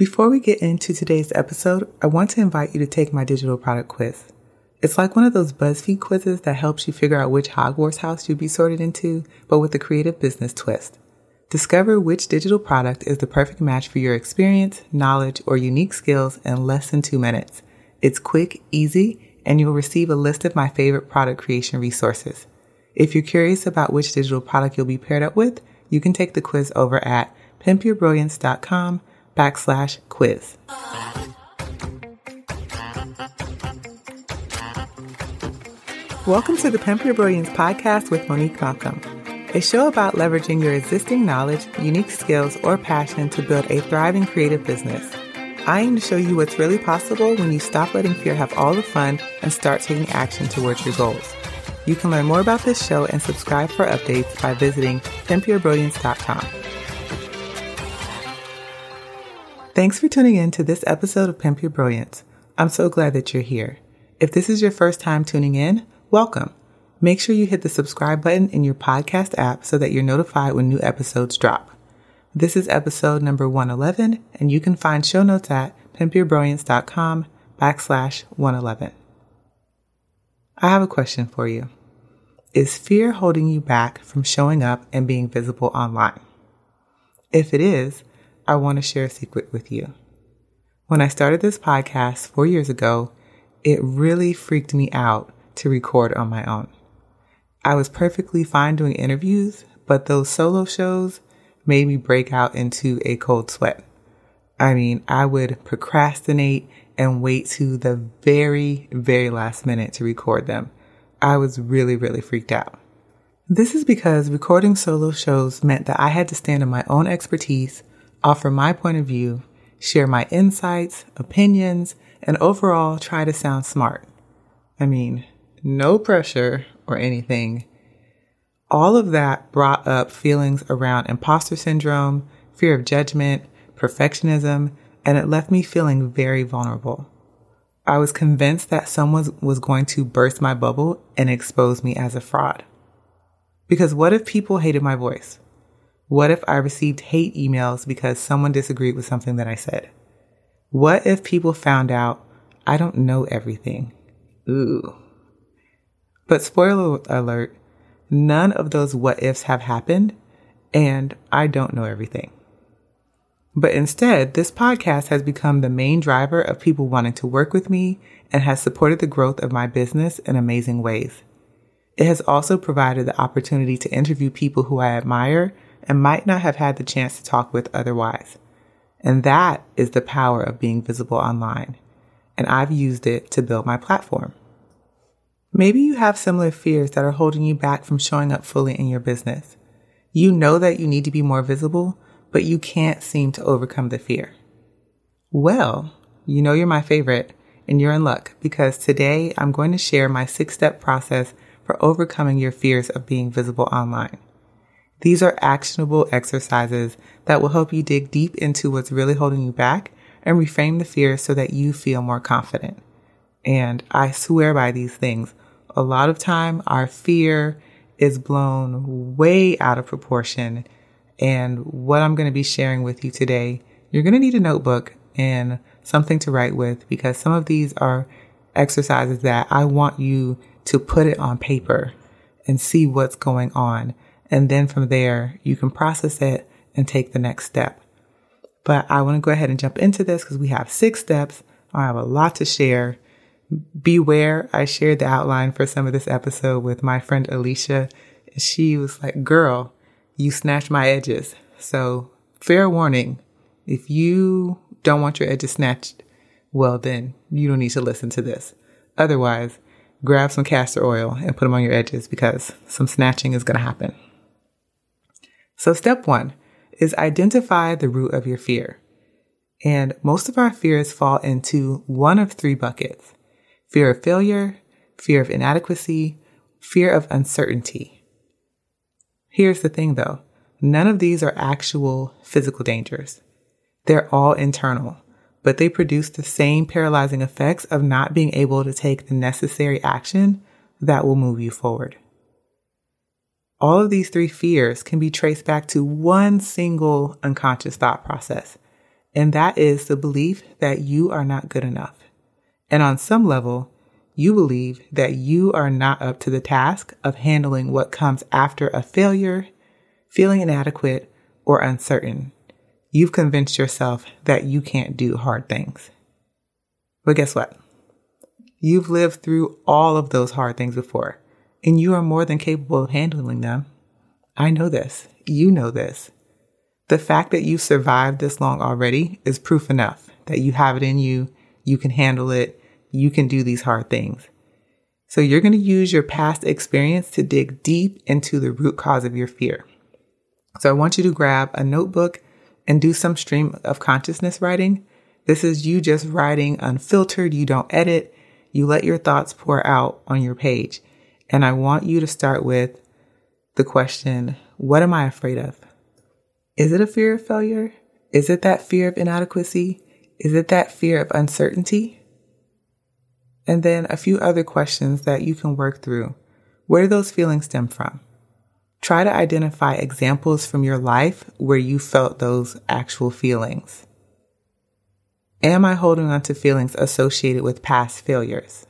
Before we get into today's episode, I want to invite you to take my digital product quiz. It's like one of those BuzzFeed quizzes that helps you figure out which Hogwarts house you'd be sorted into, but with a creative business twist. Discover which digital product is the perfect match for your experience, knowledge, or unique skills in less than 2 minutes. It's quick, easy, and you'll receive a list of my favorite product creation resources. If you're curious about which digital product you'll be paired up with, you can take the quiz over at pimpyourbrilliance.com/quiz. Welcome to the Pimp Your Brilliance podcast with Monique Malcolm, a show about leveraging your existing knowledge, unique skills, or passion to build a thriving creative business. I aim to show you what's really possible when you stop letting fear have all the fun and start taking action towards your goals. You can learn more about this show and subscribe for updates by visiting pimpyourbrilliance.com. Thanks for tuning in to this episode of Pimp Your Brilliance. I'm so glad that you're here. If this is your first time tuning in, welcome. Make sure you hit the subscribe button in your podcast app so that you're notified when new episodes drop. This is episode number 111, and you can find show notes at pimpyourbrilliance.com/111. I have a question for you. Is fear holding you back from showing up and being visible online? If it is, I want to share a secret with you. When I started this podcast 4 years ago, it really freaked me out to record on my own. I was perfectly fine doing interviews, but those solo shows made me break out into a cold sweat. I mean, I would procrastinate and wait to the very, very last minute to record them. I was really, really freaked out. This is because recording solo shows meant that I had to stand on my own expertise, offer my point of view, share my insights, opinions, and overall try to sound smart. I mean, no pressure or anything. All of that brought up feelings around imposter syndrome, fear of judgment, perfectionism, and it left me feeling very vulnerable. I was convinced that someone was going to burst my bubble and expose me as a fraud. Because what if people hated my voice? What if I received hate emails because someone disagreed with something that I said? What if people found out I don't know everything? Ooh. But spoiler alert, none of those what-ifs have happened, and I don't know everything. But instead, this podcast has become the main driver of people wanting to work with me and has supported the growth of my business in amazing ways. It has also provided the opportunity to interview people who I admire and might not have had the chance to talk with otherwise. And that is the power of being visible online. And I've used it to build my platform. Maybe you have similar fears that are holding you back from showing up fully in your business. You know that you need to be more visible, but you can't seem to overcome the fear. Well, you know you're my favorite, and you're in luck because today I'm going to share my 6-step process for overcoming your fears of being visible online. These are actionable exercises that will help you dig deep into what's really holding you back and reframe the fear so that you feel more confident. And I swear by these things. A lot of time, our fear is blown way out of proportion. And what I'm going to be sharing with you today, you're going to need a notebook and something to write with because some of these are exercises that I want you to put it on paper and see what's going on. And then from there, you can process it and take the next step. But I want to go ahead and jump into this because we have 6 steps. I have a lot to share. Beware, I shared the outline for some of this episode with my friend Alicia. She was like, girl, you snatched my edges. So fair warning, if you don't want your edges snatched, well, then you don't need to listen to this. Otherwise, grab some castor oil and put them on your edges because some snatching is going to happen. So step 1 is identify the root of your fear. And most of our fears fall into one of 3 buckets: fear of failure, fear of inadequacy, fear of uncertainty. Here's the thing though, none of these are actual physical dangers. They're all internal, but they produce the same paralyzing effects of not being able to take the necessary action that will move you forward. All of these 3 fears can be traced back to one single unconscious thought process. And that is the belief that you are not good enough. And on some level, you believe that you are not up to the task of handling what comes after a failure, feeling inadequate, or uncertain. You've convinced yourself that you can't do hard things. But guess what? You've lived through all of those hard things before, and you are more than capable of handling them. I know this. You know this. The fact that you've survived this long already is proof enough that you have it in you, you can handle it, you can do these hard things. So you're going to use your past experience to dig deep into the root cause of your fear. So I want you to grab a notebook and do some stream of consciousness writing. This is you just writing unfiltered. You don't edit. You let your thoughts pour out on your page. And I want you to start with the question, what am I afraid of? Is it a fear of failure? Is it that fear of inadequacy? Is it that fear of uncertainty? And then a few other questions that you can work through. Where do those feelings stem from? Try to identify examples from your life where you felt those actual feelings. Am I holding on to feelings associated with past failures?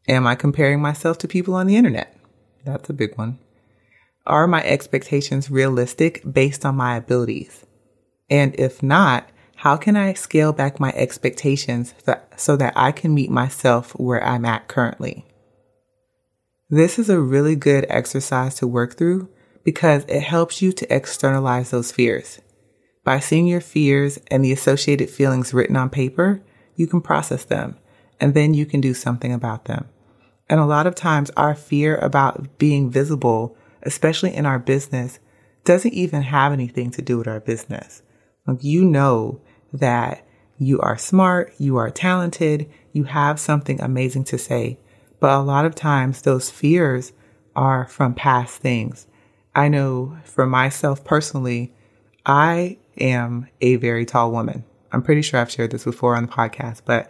Am I comparing myself to people on the internet? That's a big one. Are my expectations realistic based on my abilities? And if not, how can I scale back my expectations so that I can meet myself where I'm at currently? This is a really good exercise to work through because it helps you to externalize those fears. By seeing your fears and the associated feelings written on paper, you can process them and then you can do something about them. And a lot of times our fear about being visible, especially in our business, doesn't even have anything to do with our business. Like, you know that you are smart, you are talented, you have something amazing to say. But a lot of times those fears are from past things. I know for myself personally, I am a very tall woman. I'm pretty sure I've shared this before on the podcast, but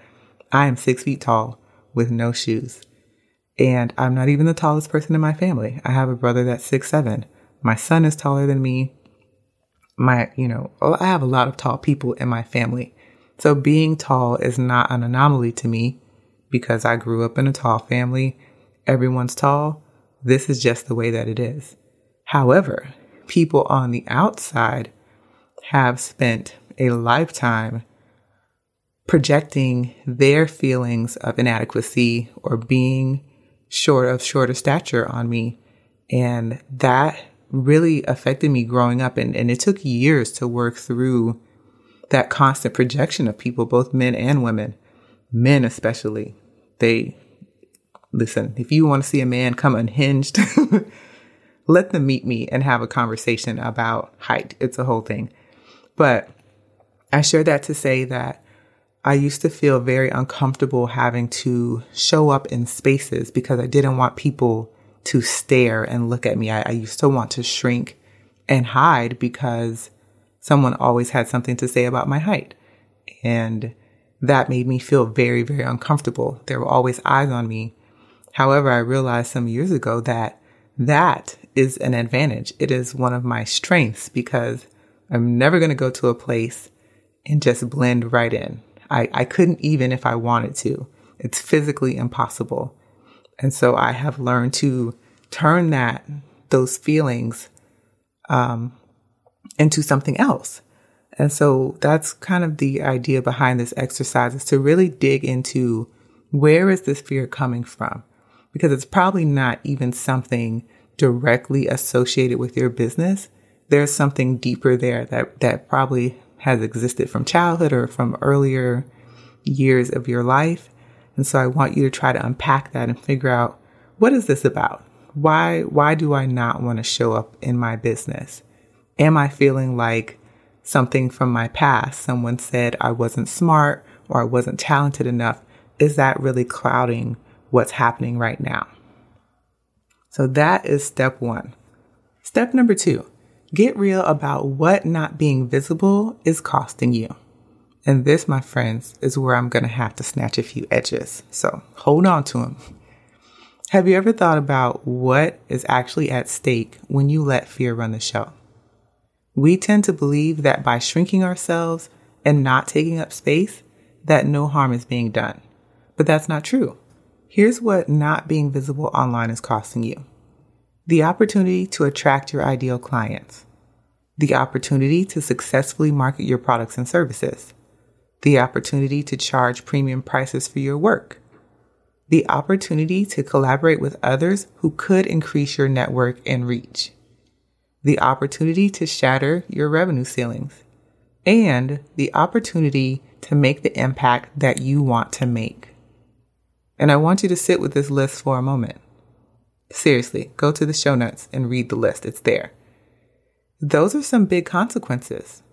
I am 6 feet tall with no shoes. And I'm not even the tallest person in my family. I have a brother that's 6'7". My son is taller than me. I have a lot of tall people in my family. So being tall is not an anomaly to me because I grew up in a tall family. Everyone's tall. This is just the way that it is. However, people on the outside have spent a lifetime projecting their feelings of inadequacy or being shorter stature on me. And that really affected me growing up. And it took years to work through that constant projection of people, both men and women, men especially. Listen, if you want to see a man come unhinged, let them meet me and have a conversation about height. It's a whole thing. But I share that to say that I used to feel very uncomfortable having to show up in spaces because I didn't want people to stare and look at me. I used to want to shrink and hide because someone always had something to say about my height. And that made me feel very, very uncomfortable. There were always eyes on me. However, I realized some years ago that that is an advantage. It is one of my strengths because I'm never going to go to a place and just blend right in. I couldn't even if I wanted to. It's physically impossible. And so I have learned to turn those feelings into something else. And so that's kind of the idea behind this exercise, is to really dig into where is this fear coming from? Because it's probably not even something directly associated with your business. There's something deeper there that probably has existed from childhood or from earlier years of your life. And so I want you to try to unpack that and figure out, what is this about? Why do I not want to show up in my business? Am I feeling like something from my past? Someone said I wasn't smart or I wasn't talented enough. Is that really clouding what's happening right now? So that is step 1. Step number 2, get real about what not being visible is costing you. And this, my friends, is where I'm going to have to snatch a few edges. So hold on to them. Have you ever thought about what is actually at stake when you let fear run the show? We tend to believe that by shrinking ourselves and not taking up space, that no harm is being done. But that's not true. Here's what not being visible online is costing you: the opportunity to attract your ideal clients, the opportunity to successfully market your products and services, the opportunity to charge premium prices for your work, the opportunity to collaborate with others who could increase your network and reach, the opportunity to shatter your revenue ceilings, and the opportunity to make the impact that you want to make. And I want you to sit with this list for a moment. Seriously, go to the show notes and read the list. It's there. Those are some big consequences.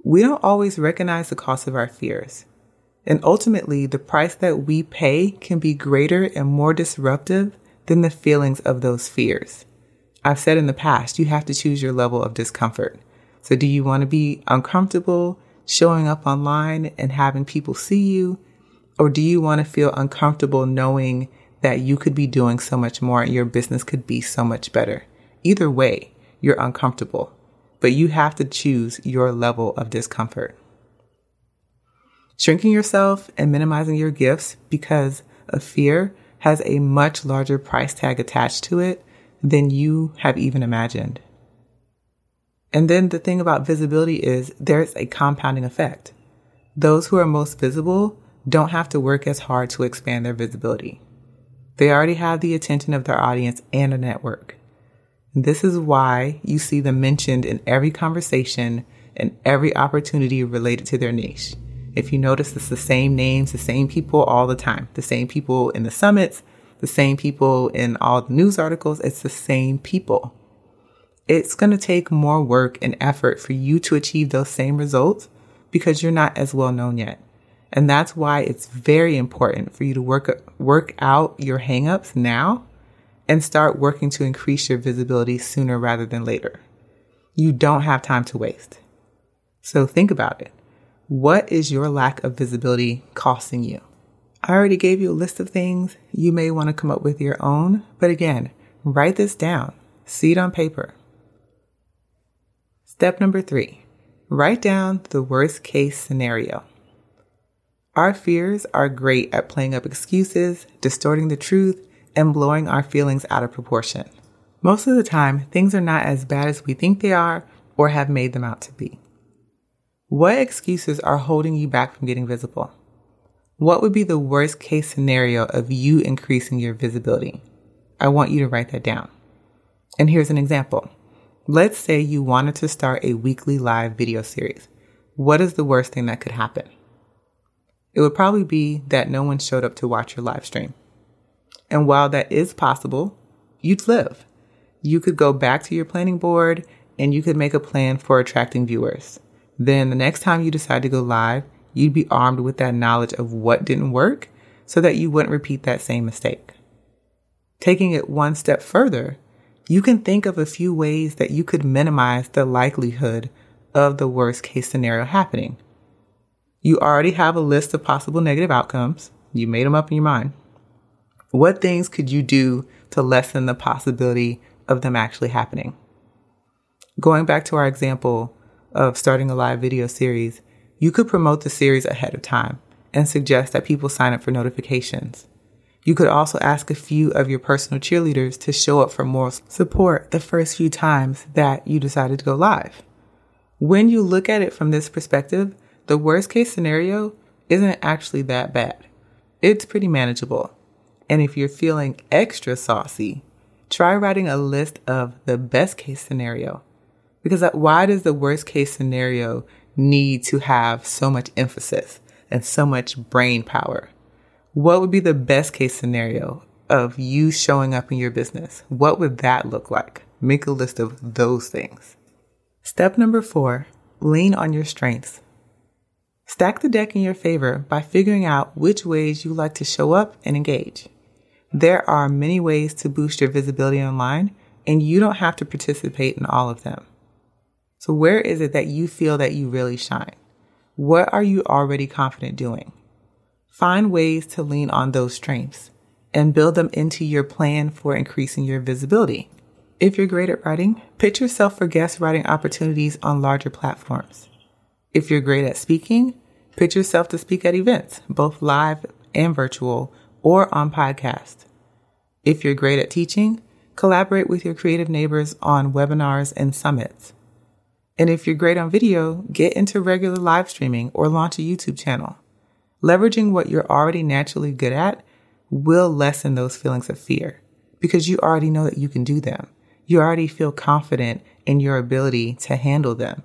We don't always recognize the cost of our fears. And ultimately, the price that we pay can be greater and more disruptive than the feelings of those fears. I've said in the past, you have to choose your level of discomfort. So do you want to be uncomfortable showing up online and having people see you? Or do you want to feel uncomfortable knowing that you could be doing so much more and your business could be so much better? Either way, you're uncomfortable, but you have to choose your level of discomfort. Shrinking yourself and minimizing your gifts because of fear has a much larger price tag attached to it than you have even imagined. And then the thing about visibility is there's a compounding effect. Those who are most visible don't have to work as hard to expand their visibility. They already have the attention of their audience and a network. This is why you see them mentioned in every conversation and every opportunity related to their niche. If you notice, it's the same names, the same people all the time, the same people in the summits, the same people in all the news articles. It's the same people. It's going to take more work and effort for you to achieve those same results because you're not as well known yet. And that's why it's very important for you to work out your hangups now and start working to increase your visibility sooner rather than later. You don't have time to waste. So think about it. What is your lack of visibility costing you? I already gave you a list of things. You may want to come up with your own, but again, write this down. See it on paper. Step number 3, write down the worst case scenario. Our fears are great at playing up excuses, distorting the truth, and blowing our feelings out of proportion. Most of the time, things are not as bad as we think they are or have made them out to be. What excuses are holding you back from getting visible? What would be the worst case scenario of you increasing your visibility? I want you to write that down. And here's an example. Let's say you wanted to start a weekly live video series. What is the worst thing that could happen? It would probably be that no one showed up to watch your live stream. And while that is possible, you'd live. You could go back to your planning board and you could make a plan for attracting viewers. Then the next time you decide to go live, you'd be armed with that knowledge of what didn't work so that you wouldn't repeat that same mistake. Taking it one step further, you can think of a few ways that you could minimize the likelihood of the worst case scenario happening. You already have a list of possible negative outcomes. You made them up in your mind. What things could you do to lessen the possibility of them actually happening? Going back to our example of starting a live video series, you could promote the series ahead of time and suggest that people sign up for notifications. You could also ask a few of your personal cheerleaders to show up for more support the first few times that you decided to go live. When you look at it from this perspective, the worst case scenario isn't actually that bad. It's pretty manageable. And if you're feeling extra saucy, try writing a list of the best case scenario. Because why does the worst case scenario need to have so much emphasis and so much brain power? What would be the best case scenario of you showing up in your business? What would that look like? Make a list of those things. Step number 4, lean on your strengths. Stack the deck in your favor by figuring out which ways you like to show up and engage. There are many ways to boost your visibility online, and you don't have to participate in all of them. So where is it that you feel that you really shine? What are you already confident doing? Find ways to lean on those strengths and build them into your plan for increasing your visibility. If you're great at writing, pitch yourself for guest writing opportunities on larger platforms. If you're great at speaking, pitch yourself to speak at events, both live and virtual, or on podcasts. If you're great at teaching, collaborate with your creative neighbors on webinars and summits. And if you're great on video, get into regular live streaming or launch a YouTube channel. Leveraging what you're already naturally good at will lessen those feelings of fear because you already know that you can do them. You already feel confident in your ability to handle them.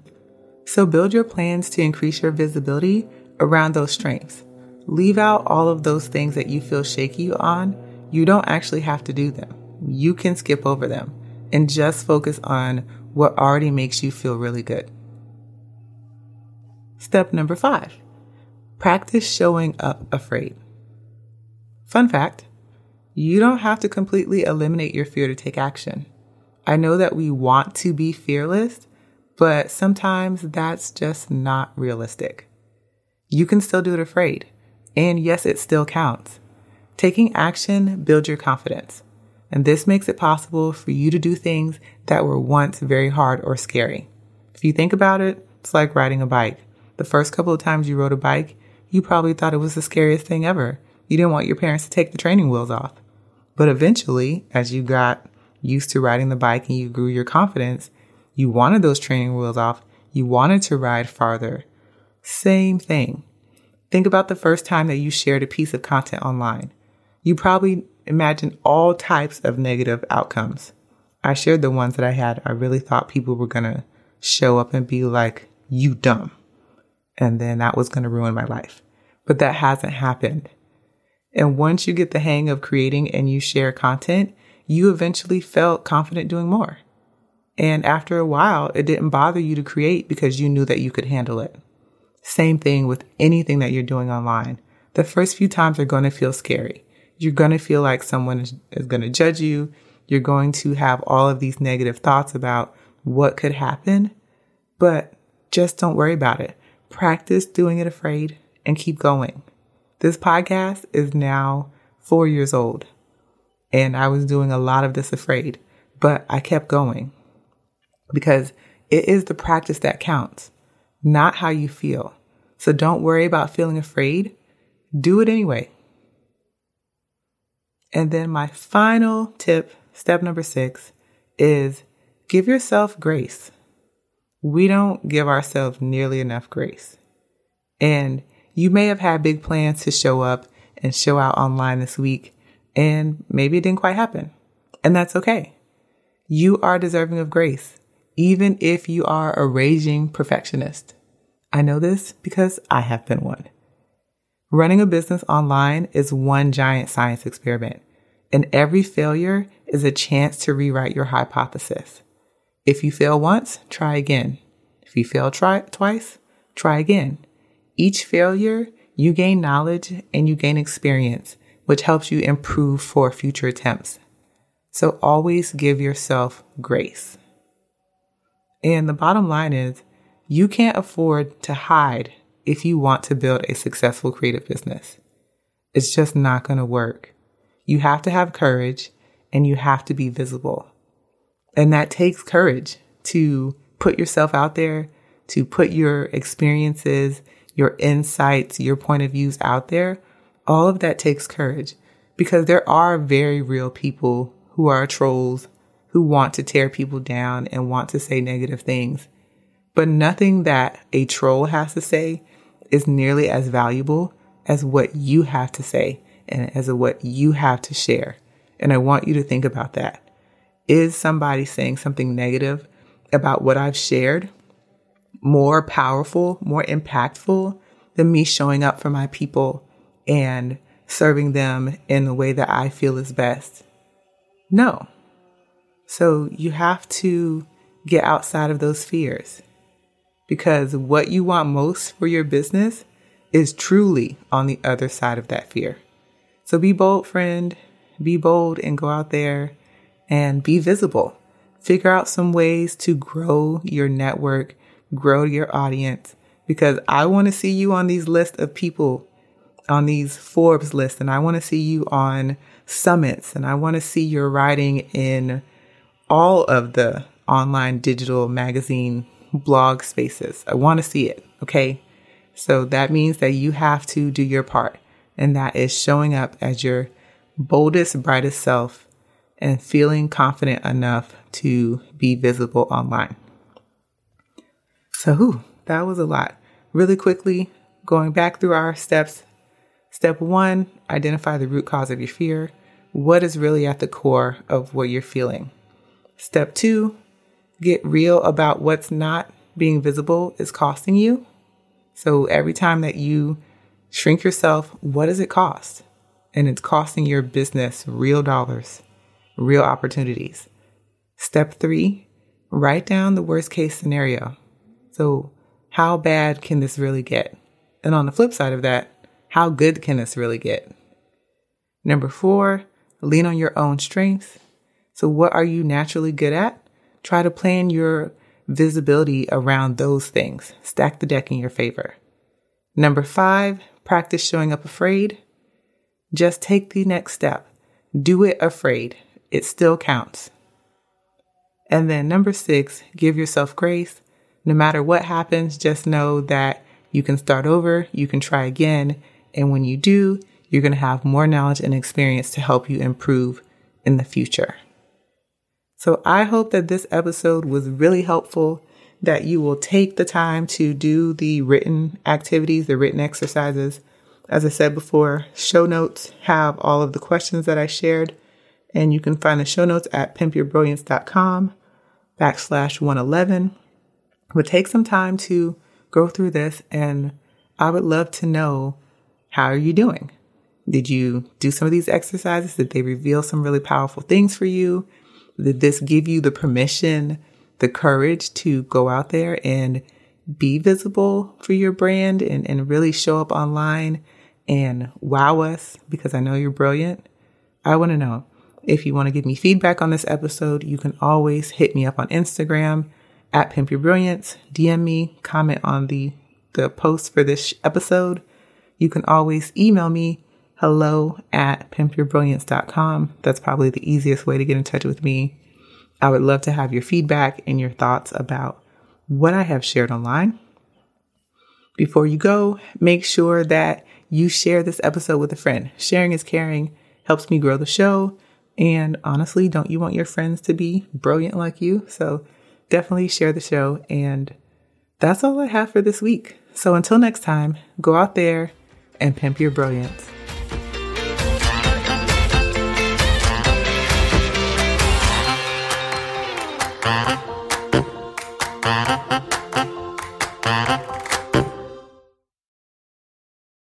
So build your plans to increase your visibility around those strengths. Leave out all of those things that you feel shaky on. You don't actually have to do them. You can skip over them and just focus on what already makes you feel really good. Step number 5, practice showing up afraid. Fun fact, you don't have to completely eliminate your fear to take action. I know that we want to be fearless, but sometimes that's just not realistic. You can still do it afraid. And yes, it still counts. Taking action builds your confidence. And this makes it possible for you to do things that were once very hard or scary. If you think about it, it's like riding a bike. The first couple of times you rode a bike, you probably thought it was the scariest thing ever. You didn't want your parents to take the training wheels off. But eventually, as you got used to riding the bike and you grew your confidence, you wanted those training wheels off. You wanted to ride farther. Same thing. Think about the first time that you shared a piece of content online. You probably imagined all types of negative outcomes. I shared the ones that I had. I really thought people were going to show up and be like, you dumb. And then that was going to ruin my life. But that hasn't happened. And once you get the hang of creating and you share content, you eventually felt confident doing more. And after a while, it didn't bother you to create because you knew that you could handle it. Same thing with anything that you're doing online. The first few times are going to feel scary. You're going to feel like someone is going to judge you. You're going to have all of these negative thoughts about what could happen, but just don't worry about it. Practice doing it afraid and keep going. This podcast is now 4 years old, and I was doing a lot of this afraid, but I kept going because it is the practice that counts, not how you feel. So don't worry about feeling afraid. Do it anyway. And then my final tip, step number 6, is give yourself grace. We don't give ourselves nearly enough grace. And you may have had big plans to show up and show out online this week, and maybe it didn't quite happen. And that's okay. You are deserving of grace, even if you are a raging perfectionist. I know this because I have been one. Running a business online is one giant science experiment, and every failure is a chance to rewrite your hypothesis. If you fail once, try again. If you fail twice, try again. Each failure, you gain knowledge and you gain experience, which helps you improve for future attempts. So always give yourself grace. And the bottom line is, you can't afford to hide if you want to build a successful creative business. It's just not going to work. You have to have courage and you have to be visible. And that takes courage to put yourself out there, to put your experiences, your insights, your point of views out there. All of that takes courage because there are very real people who are trolls, who want to tear people down and want to say negative things. But nothing that a troll has to say is nearly as valuable as what you have to say and as what you have to share. And I want you to think about that. Is somebody saying something negative about what I've shared more powerful, more impactful than me showing up for my people and serving them in the way that I feel is best? No. So you have to get outside of those fears, because what you want most for your business is truly on the other side of that fear. So be bold, friend. Be bold and go out there and be visible. Figure out some ways to grow your network, grow your audience, because I want to see you on these lists of people, on these Forbes lists, and I want to see you on summits, and I want to see your writing in all of the online digital magazine blog spaces. I want to see it. Okay. So that means that you have to do your part. And that is showing up as your boldest, brightest self and feeling confident enough to be visible online. So, that was a lot. Really quickly, going back through our steps. Step 1, identify the root cause of your fear. What is really at the core of what you're feeling? Step 2, get real about what's not being visible is costing you. So every time that you shrink yourself, what does it cost? And it's costing your business real dollars, real opportunities. Step 3, write down the worst case scenario. So how bad can this really get? And on the flip side of that, how good can this really get? Number 4, lean on your own strengths. So what are you naturally good at? Try to plan your visibility around those things. Stack the deck in your favor. Number 5, practice showing up afraid. Just take the next step. Do it afraid. It still counts. And then number 6, give yourself grace. No matter what happens, just know that you can start over, you can try again. And when you do, you're going to have more knowledge and experience to help you improve in the future. So I hope that this episode was really helpful, that you will take the time to do the written activities, the written exercises. As I said before, show notes have all of the questions that I shared, and you can find the show notes at pimpyourbrilliance.com/111. But take some time to go through this, and I would love to know, how are you doing? Did you do some of these exercises? Did they reveal some really powerful things for you? Did this give you the permission, the courage to go out there and be visible for your brand and really show up online and wow us? Because I know you're brilliant. I want to know. If you want to give me feedback on this episode, you can always hit me up on Instagram at pimpyourbrilliance, DM me, comment on the post for this episode. You can always email me, hello@pimpyourbrilliance.com. That's probably the easiest way to get in touch with me. I would love to have your feedback and your thoughts about what I have shared online. Before you go, make sure that you share this episode with a friend. Sharing is caring, helps me grow the show. And honestly, don't you want your friends to be brilliant like you? So definitely share the show. And that's all I have for this week. So until next time, go out there and pimp your brilliance.